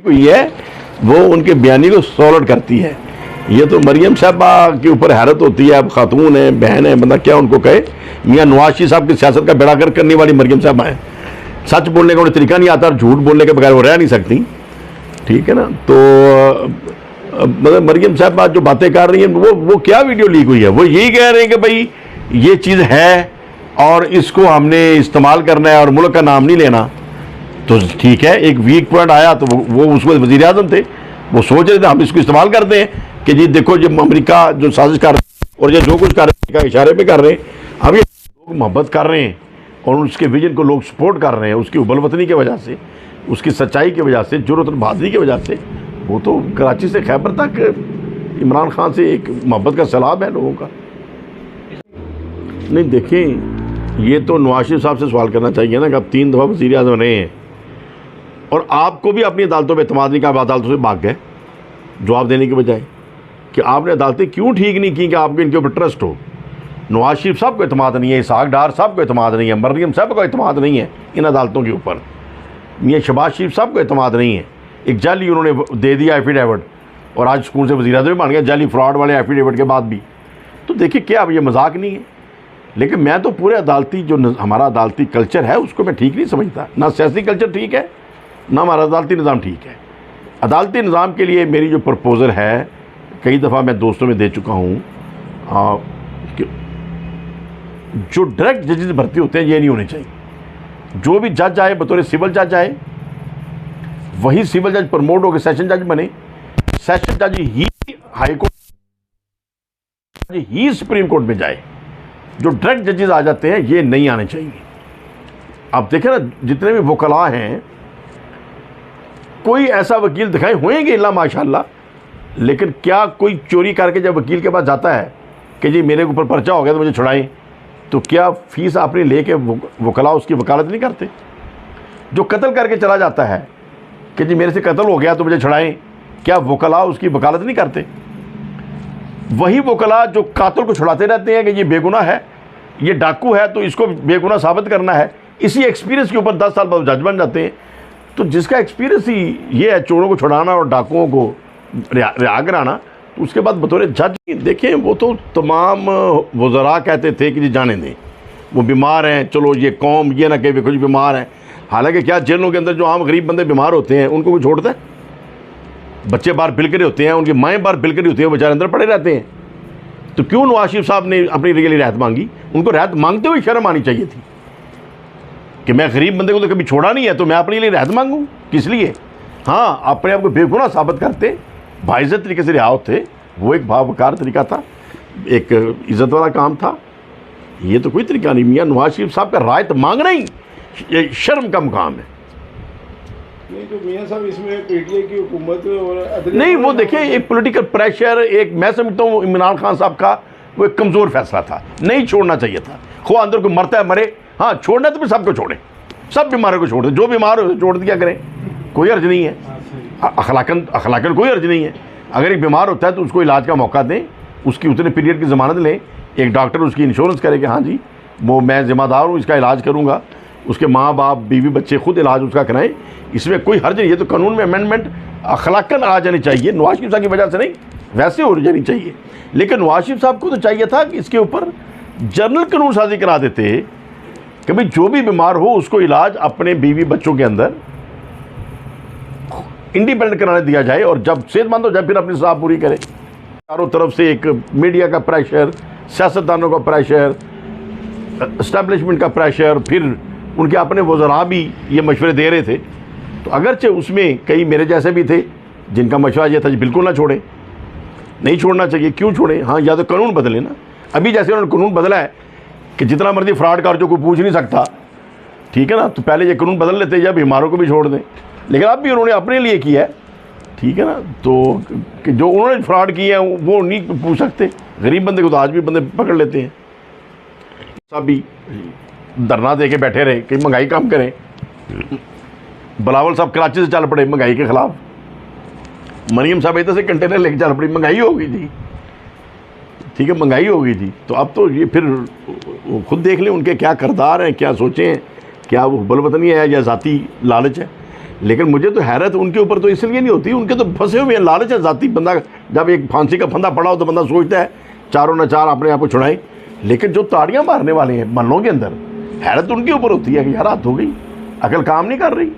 हुई है वो उनके बयानी को सॉलिड करती है। ये तो मरियम साहबा के ऊपर हैरत होती है। अब खातून है, बहन है, बंदा क्या उनको कहे। मियाँ नवाज शरीफ साहब की सियासत का बेड़ागर करने वाली मरियम साहबा है। सच बोलने का उन्हें तरीका नहीं आता और झूठ बोलने के बगैर वो रह नहीं सकती। ठीक है ना। तो मतलब मरियम साहबा जो बातें कर रही हैं वो क्या वीडियो लीक हुई है, वो यही कह रहे हैं कि भाई ये चीज़ है और इसको हमने इस्तेमाल करना है और मुल्क का नाम नहीं लेना। तो ठीक है, एक वीक पॉइंट आया तो वो उसको वज़ीर आज़म थे, वो सोच रहे थे हम इसको इस्तेमाल करते हैं कि जी देखो जब अमेरिका जो साजिश कर और ये जो कुछ कर रहे हैं इशारे पे कर रहे हैं। अब ये लोग मोहब्बत कर रहे हैं और उसके विजन को लोग सपोर्ट कर रहे हैं, उसकी उबलवतनी की वजह से, उसकी सच्चाई की वजह से, जुर्रत और बहादुरी की वजह से। वो तो कराची से खैबर तक इमरान खान से एक मोहब्बत का सैलाब है लोगों का। नहीं देखें, ये तो नवाज शरीफ साहब से सवाल करना चाहिए ना कि आप 3 दफ़ा वज़ीर आज़म रहे हैं और आपको भी अपनी अदालतों पर एतमाद नहीं, कि आप अदालतों से भाग गए जवाब देने के बजाय। कि आपने अदालतें क्यों ठीक नहीं की कि आपको इनके ऊपर ट्रस्ट हो। नवाज शरीफ साहब को एतमाद नहीं है, इसहाक डार साहब को एतमाद नहीं है, मरियम साहब को एतमाद नहीं है इन अदालतों के ऊपर, मियाँ शहबाज शरीफ साहब को एतमाद नहीं है। एक जाली उन्होंने दे दिया एफिडेविट और आज स्कूल से वज़ीर आज़म बन गया जाली फ्रॉड वाले एफिडेविट के बाद भी। तो देखिए क्या अब ये मजाक नहीं है। लेकिन मैं तो पूरे अदालती जो हमारा अदालती कल्चर है उसको मैं ठीक नहीं समझता। ना सियासी कल्चर ठीक है, ना हमारा अदालती निज़ाम ठीक है। अदालती निज़ाम के लिए मेरी जो प्रपोज़ल है, कई दफ़ा मैं दोस्तों में दे चुका हूँ, जो डायरेक्ट जजेस भर्ती होते हैं ये नहीं होने चाहिए। जो भी जज आए बतौर सिविल जज आए, वही सिविल जज प्रमोट होकर सेशन जज बने, सेशन जज ही हाई कोर्ट ही सुप्रीम कोर्ट में जाए। जो डायरेक्ट जजेस आ जाते हैं ये नहीं आने चाहिए। आप देखें ना जितने भी वकला हैं, कोई ऐसा वकील दिखाई होंगे इल्ला माशाल्लाह, लेकिन क्या कोई चोरी करके जब वकील के पास जाता है कि जी मेरे ऊपर पर्चा हो गया तो मुझे छुड़ाएं, तो क्या फीस आपने लेके वकला उसकी वकालत नहीं करते? जो कत्ल करके चला जाता है कि जी मेरे से कत्ल हो गया तो मुझे छुड़ाएं, क्या वकला उसकी वकालत नहीं करते? वही वकला जो कातिल को छुड़ाते रहते हैं कि ये बेगुनाह है, ये डाकू है तो इसको बेगुनाह साबित करना है, इसी एक्सपीरियंस के ऊपर 10 साल बाद जज बन जाते हैं। तो जिसका एक्सपीरियंस ही ये है चोरों को छुड़ाना और डाकुओं को रिहा कराना, तो उसके बाद बतौर जज देखें वो तो तमाम वज़रा कहते थे कि जी जाने दें, वो बीमार हैं, चलो ये कौम ये ना कहे कुछ बीमार हैं। हालांकि क्या जेलों के अंदर जो आम गरीब बंदे बीमार होते हैं उनको कोई छोड़ता है? बच्चे बाहर बिलकरे होते हैं, उनकी माएँ बाहर बिलकरी होती हैं, बेचारे अंदर पड़े रहते हैं। तो क्यों नवाज शरीफ साहब ने अपनी लिए रियायत मांगी? उनको रियायत मांगते हुए शर्म आनी चाहिए थी कि मैं गरीब बंदे को तो कभी छोड़ा नहीं है तो मैं अपने लिए रियायत मांगूँ किस लिए? हाँ, अपने आप को बेगुनाह साबित करते, बाइज्जत तरीके से रिहा होते, वो एक भावकार तरीका था, एक इज़्ज़त वाला काम था। ये तो कोई तरीका नहीं। मियाँ नवाज शरीफ साहब का रायत मांगना ही ये शर्म का मुकाम है। नहीं तो मियाँ साहब इसमें पीटीआई की हुकूमत और नहीं, वो देखिए एक पॉलिटिकल प्रेशर, एक मैं समझता हूँ इमरान खान साहब का वो एक कमज़ोर फैसला था, नहीं छोड़ना चाहिए था। खो अंदर कोई मरता है मरे, हाँ छोड़ना तो फिर सबको छोड़े, सब बीमारों को छोड़ दे, जो बीमार हो छोड़ दिया करें, कोई अर्ज नहीं है। अखलाकन कोई अर्ज नहीं है। अगर एक बीमार होता है तो उसको इलाज का मौका दें, उसकी उतने पीरियड की ज़मानत लें, एक डॉक्टर उसकी इंश्योरेंस करे कि हाँ जी वो मैं ज़िम्मेदार हूँ, इसका इलाज करूँगा, उसके माँ बाप बीवी बच्चे खुद इलाज उसका कराएं, इसमें कोई हर्ज नहीं। ये तो कानून में अमेंडमेंट अखलाकन आ जानी चाहिए, नवाज शरीफ साहब की वजह से नहीं, वैसे हो जानी चाहिए। लेकिन नवाज शरीफ साहब को तो चाहिए था कि इसके ऊपर जनरल कानून साजी करा देते कि भाई जो भी बीमार हो उसको इलाज अपने बीवी बच्चों के अंदर इंडिपेंडेंट कराने दिया जाए, और जब सेहतमंद हो जाए फिर अपनी साहब पूरी करे। चारों तरफ से एक मीडिया का प्रेशर, सियासतदानों का प्रेशर, एस्टेब्लिशमेंट का प्रेशर, फिर उनके अपने वज़रा भी ये मशवरे दे रहे थे। तो अगरचे उसमें कई मेरे जैसे भी थे जिनका मशवरा ये था जी बिल्कुल ना छोड़ें, नहीं छोड़ना चाहिए। क्यों छोड़ें? हाँ, या तो कानून बदले ना। अभी जैसे उन्होंने कानून बदला है कि जितना मर्जी फ्रॉड कर जो कोई पूछ नहीं सकता, ठीक है ना, तो पहले ये कानून बदल लेते या बीमारों को भी छोड़ दें। लेकिन अब भी उन्होंने अपने लिए किया है, ठीक है ना, तो कि जो उन्होंने फ्रॉड किया है वो नहीं पूछ सकते। गरीब बंदे को तो आज भी बंदे पकड़ लेते हैं। सब भी धरना दे के बैठे रहे कि महंगाई कम करें। बिलावल साहब कराची से चल पड़े महंगाई के ख़िलाफ़, मरियम साहब इधर से कंटेनर लेके चल पड़ी, महंगाई हो गई थी, ठीक है, महंगाई हो गई थी। तो अब तो ये फिर खुद देख लें उनके क्या किरदार हैं, क्या सोचें हैं, क्या वो बलवतनी है या ज़ाती लालच है। लेकिन मुझे तो हैरत उनके ऊपर तो इसलिए नहीं होती, उनके तो फंसे हुए हैं, लालच है जाती। बंदा जब एक फांसी का फंदा पड़ा हो तो बंदा सोचता है चारों न चार अपने आप को छुड़ाएं, लेकिन जो ताड़ियां मारने वाले हैं महलों के अंदर, हैरत उनके ऊपर होती है कि यार हद हो गई, अकल काम नहीं कर रही।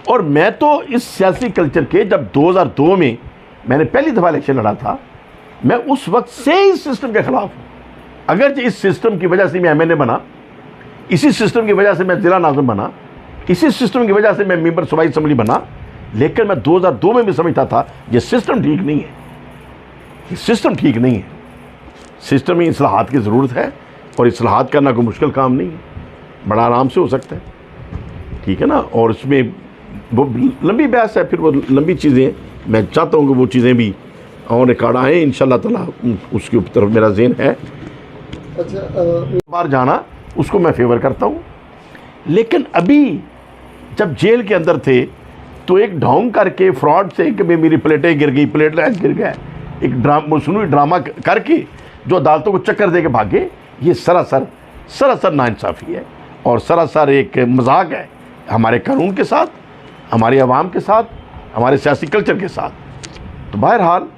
और मैं तो इस सियासी कल्चर के, जब 2002 में मैंने पहली दफ़ा इलेक्शन लड़ा था, मैं उस वक्त से इस सिस्टम के खिलाफ हूँ। अगर इस सिस्टम की वजह से मैं MNA बना, इसी सिस्टम की वजह से मैं ज़िला नाज़िम बना, इसी सिस्टम की वजह से मैं मेंबर सूबाई असम्बली बना, लेकिन मैं 2002 में भी समझता था ये सिस्टम ठीक नहीं है, ये सिस्टम ठीक नहीं है, सिस्टम में इस्लाहात की ज़रूरत है, और इस्लाहात करना कोई मुश्किल काम नहीं है, बड़ा आराम से हो सकता है, ठीक है ना। और उसमें वो लंबी बहस है, फिर वो लंबी चीज़ें, मैं चाहता हूँ कि वो चीज़ें भी और रिकॉर्ड आएँ इंशाल्लाह ताला, उसके ऊपर मेरा ज़हन है। अच्छा, बार जाना उसको मैं फेवर करता हूँ, लेकिन अभी जब जेल के अंदर थे तो एक ढोंग करके फ्रॉड से कि मेरी प्लेटें गिर गई, प्लेटलेट्स गिर गए, एक ड्रामा करके जो अदालतों को चक्कर दे के भागे, ये सरासर नाइंसाफ़ी है और सरासर एक मजाक है हमारे कानून के साथ, हमारे अवाम के साथ, हमारे सियासी कल्चर के साथ। तो बहरहाल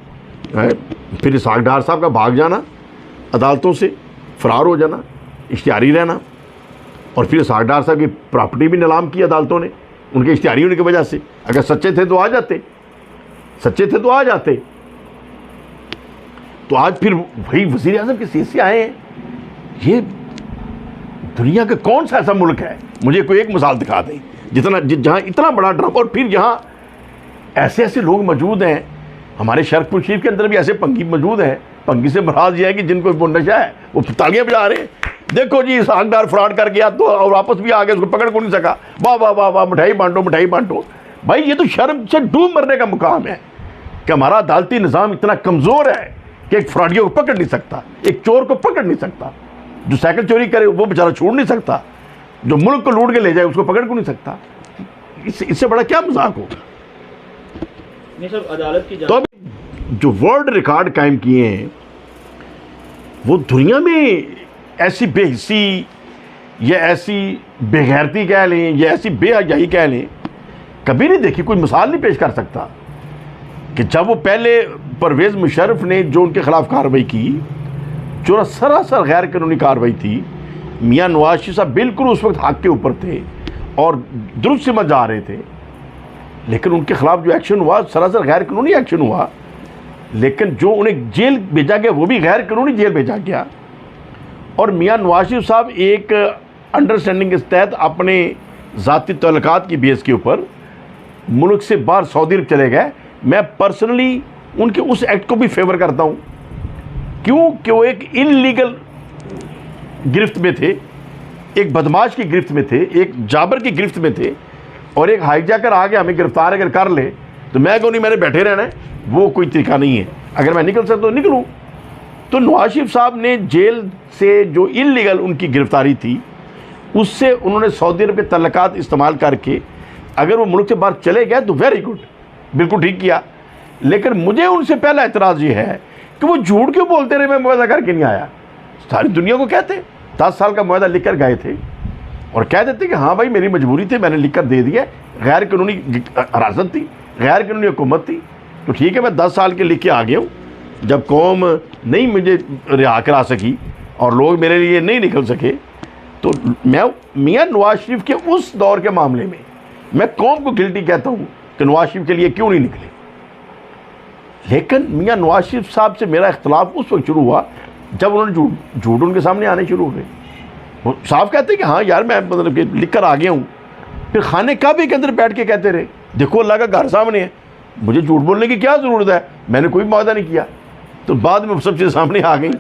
फिर इसहाक डार साहब का भाग जाना, अदालतों से फ़रार हो जाना, इश्तिहारी रहना, और फिर इसहाक डार साहब की प्रॉपर्टी भी नीलाम की अदालतों ने उनके इश्तिहारी होने की वजह से। अगर सच्चे थे तो आ जाते, सच्चे थे तो आ जाते। तो आज फिर वही वज़ीर आज़म के सीट से आए हैं। ये दुनिया का कौन सा ऐसा मुल्क है, मुझे कोई एक मिसाल दिखा दें जहाँ इतना बड़ा ड्रामा, और फिर यहाँ ऐसे ऐसे लोग मौजूद हैं। हमारे शरकपुर शरीफ के अंदर भी ऐसे पंगी मौजूद हैं। पंगी से मुराद ये है कि जिनको वो नशा है वो तालियां बजा रहे हैं, देखो जी इसहाक डार फ्रॉड कर गया तो, और वापस भी आ गया, उसको पकड़ को नहीं सका, वाह वाह वाह वाह, मिठाई बांटो मिठाई बांटो। भाई ये तो शर्म से डूब मरने का मुकाम है कि हमारा अदालती निज़ाम इतना कमज़ोर है कि एक फ्रॉडियों को पकड़ नहीं सकता, एक चोर को पकड़ नहीं सकता, जो साइकिल चोरी करे वो बेचारा छोड़ नहीं सकता, जो मुल्क को लूट के ले जाए उसको पकड़ को नहीं सकता। इससे बड़ा क्या मजाक होगा। अदालत की तो जो वर्ल्ड रिकॉर्ड कायम किए हैं वो दुनिया में ऐसी बेहिसी या ऐसी बेगैरती कह लें या ऐसी बेहयाई कह लें, कभी नहीं देखी, कोई मिसाल नहीं पेश कर सकता कि जब वो पहले परवेज़ मुशर्रफ ने जो उनके ख़िलाफ़ कार्रवाई की, जो सरासर गैर कानूनी कार्रवाई थी, मियाँ नवाज शरीफ साहब बिल्कुल उस वक्त हक के ऊपर थे और दुरुस्त समझ जा रहे थे, लेकिन उनके ख़िलाफ़ जो एक्शन हुआ सरासर गैर कानूनी एक्शन हुआ। लेकिन जो उन्हें जेल भेजा गया वो भी गैर कानूनी जेल भेजा गया। और मियाँ नवाज शरीफ साहब एक अंडरस्टैंडिंग के तहत अपने ज़ाती तल्लुकात की बेस के ऊपर मुल्क से बाहर सऊदी अरब चले गए। मैं पर्सनली उनके उस एक्ट को भी फेवर करता हूँ, क्यों कि वो एक इनलीगल गिरफ्त में थे, एक बदमाश की गिरफ्त में थे, एक जाबर की गिरफ्त में थे, और एक हाईजैकर आके हमें गिरफ्तार अगर कर ले तो मैं कहूँ नहीं मैंने बैठे रहना है, वो कोई तरीका नहीं है। अगर मैं निकल सकता तो निकलूँ। तो नवाज शरीफ साहब ने जेल से जो इल्लीगल उनकी गिरफ्तारी थी उससे उन्होंने सऊदी अरब के तल्लुकात इस्तेमाल करके अगर वो मुल्क से बाहर चले गए तो वेरी गुड, बिल्कुल ठीक किया। लेकिन मुझे उनसे पहला एतराज़ ये है कि वो झूठ क्यों बोलते रहे मैं मुआहदा करके नहीं आया। सारी दुनिया को कहते 10 साल का मुआहदा लिख कर गए थे और कह देते कि हाँ भाई मेरी मजबूरी थी, मैंने लिख कर दे दिया, गैर कानूनी हिरासत थी, गैर कानूनी हुकूमत थी, तो ठीक है मैं 10 साल के लिख के आ गया हूँ। जब कौम नहीं मुझे रिहा करा सकी और लोग मेरे लिए नहीं निकल सके, तो मैं मियाँ नवाज शरीफ के उस दौर के मामले में मैं कौम को गिल्टी कहता हूँ कि नवाज शरीफ के लिए क्यों नहीं निकले। लेकिन मियाँ नवाज शरीफ साहब से मेरा इख्तलाफ उस वक्त शुरू हुआ जब उन्होंने झूठ उनके सामने आने शुरू हो गए। वो साफ कहते हैं कि हाँ यार मैं मतलब कि लिख कर आ गया हूँ, फिर खाने काबे के अंदर बैठ के कहते रहे देखो अल्लाह का घर सामने है, मुझे झूठ बोलने की क्या ज़रूरत है, मैंने कोई मुआहदा नहीं किया। तो बाद में सब चीज़ सामने आ गई,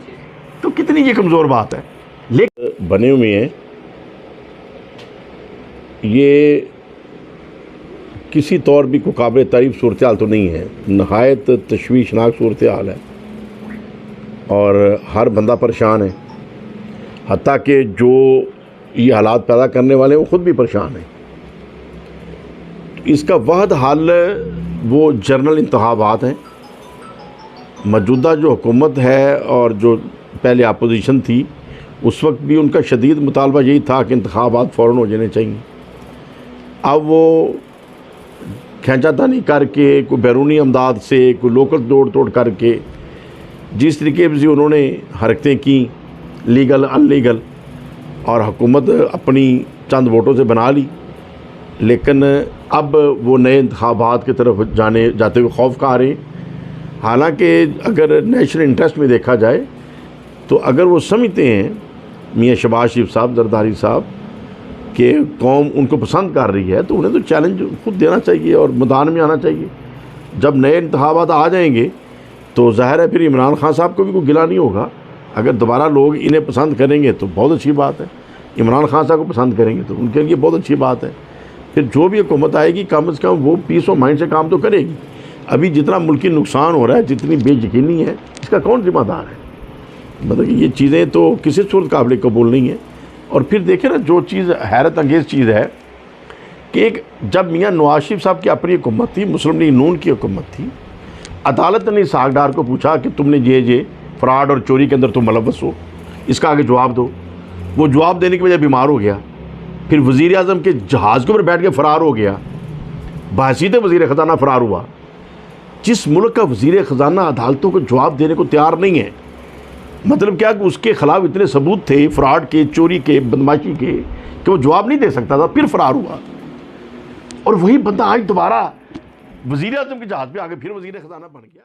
तो कितनी ये कमज़ोर बात है। लेकिन बने हुए हैं ये किसी तौर भी को काबिल तारीफ़ सूरत हाल तो नहीं है, नहायत तशवीशनाक सूरत हाल है और हर बंदा परेशान है, हत्ता कि जो ये हालात पैदा करने वाले हैं वो ख़ुद भी परेशान हैं। इसका वाहद हल वो जनरल इंतखाबात हैं। मौजूदा जो हुकूमत है और जो पहले अपोजिशन थी उस वक्त भी उनका शदीद मुतालबा यही था कि इंतखाबात फ़ौरन हो जाने चाहिए। अब वो खींचातानी करके, कोई बैरूनी अमदाद से, कोई लोकल तोड़ तोड़ करके जिस तरीके से उन्होंने हरकतें की, लीगल अनलीगल, और हुकूमत अपनी चंद वोटों से बना ली, लेकिन अब वो नए इंतखाबात की तरफ जाते हुए खौफ खा रहे हैं। हालांकि अगर नेशनल इंटरेस्ट में देखा जाए तो अगर वो समझते हैं मियाँ शहबाज शरीफ साहब, जरदारी साहब, कि कौम उनको पसंद कर रही है, तो उन्हें तो चैलेंज खुद देना चाहिए और मैदान में आना चाहिए। जब नए इंतखाबात आ जाएंगे तो ज़ाहिर है फिर इमरान खान साहब को भी कोई गिला नहीं होगा। अगर दोबारा लोग इन्हें पसंद करेंगे तो बहुत अच्छी बात है, इमरान खान साहब को पसंद करेंगे तो उनके लिए बहुत अच्छी बात है। फिर जो भी हुकूमत आएगी कम से कम वो पीस ऑफ माइंड से काम तो करेगी। अभी जितना मुल्की नुकसान हो रहा है, जितनी बेयकीनी है, इसका कौन जिम्मेदार है? मतलब कि ये चीज़ें तो किसी सूरत काबिल कबूल नहीं है। और फिर देखें ना, जो चीज़ हैरत अंगेज़ चीज़ है कि एक जब मियाँ नवाज शरीफ साहब की अपनी हुकूमत थी, मुस्लिम लीग नून की हुकूमत थी, अदालत ने इसहाक डार को पूछा कि तुमने ये फ्रॉड और चोरी के अंदर तुम मुलव्वस हो, इसका आगे जवाब दो। वो जवाब देने की वजह बीमार हो गया, फिर वज़ीर आज़म के जहाज़ के ऊपर बैठ के फ़रार हो गया, बासीत वज़ीर ख़जाना फ़रार हुआ। जिस मुल्क का वज़ीर ख़जाना अदालतों को जवाब देने को तैयार नहीं है, मतलब क्या कि उसके ख़िलाफ़ इतने सबूत थे फ्रॉड के, चोरी के, बदमाशी के, कि वो जवाब नहीं दे सकता था, फिर फ़रार हुआ। और वही बंदा आज दोबारा वज़ीर आज़म के जहाज़ पे आगे फिर वज़ीर ख़जाना बन गया।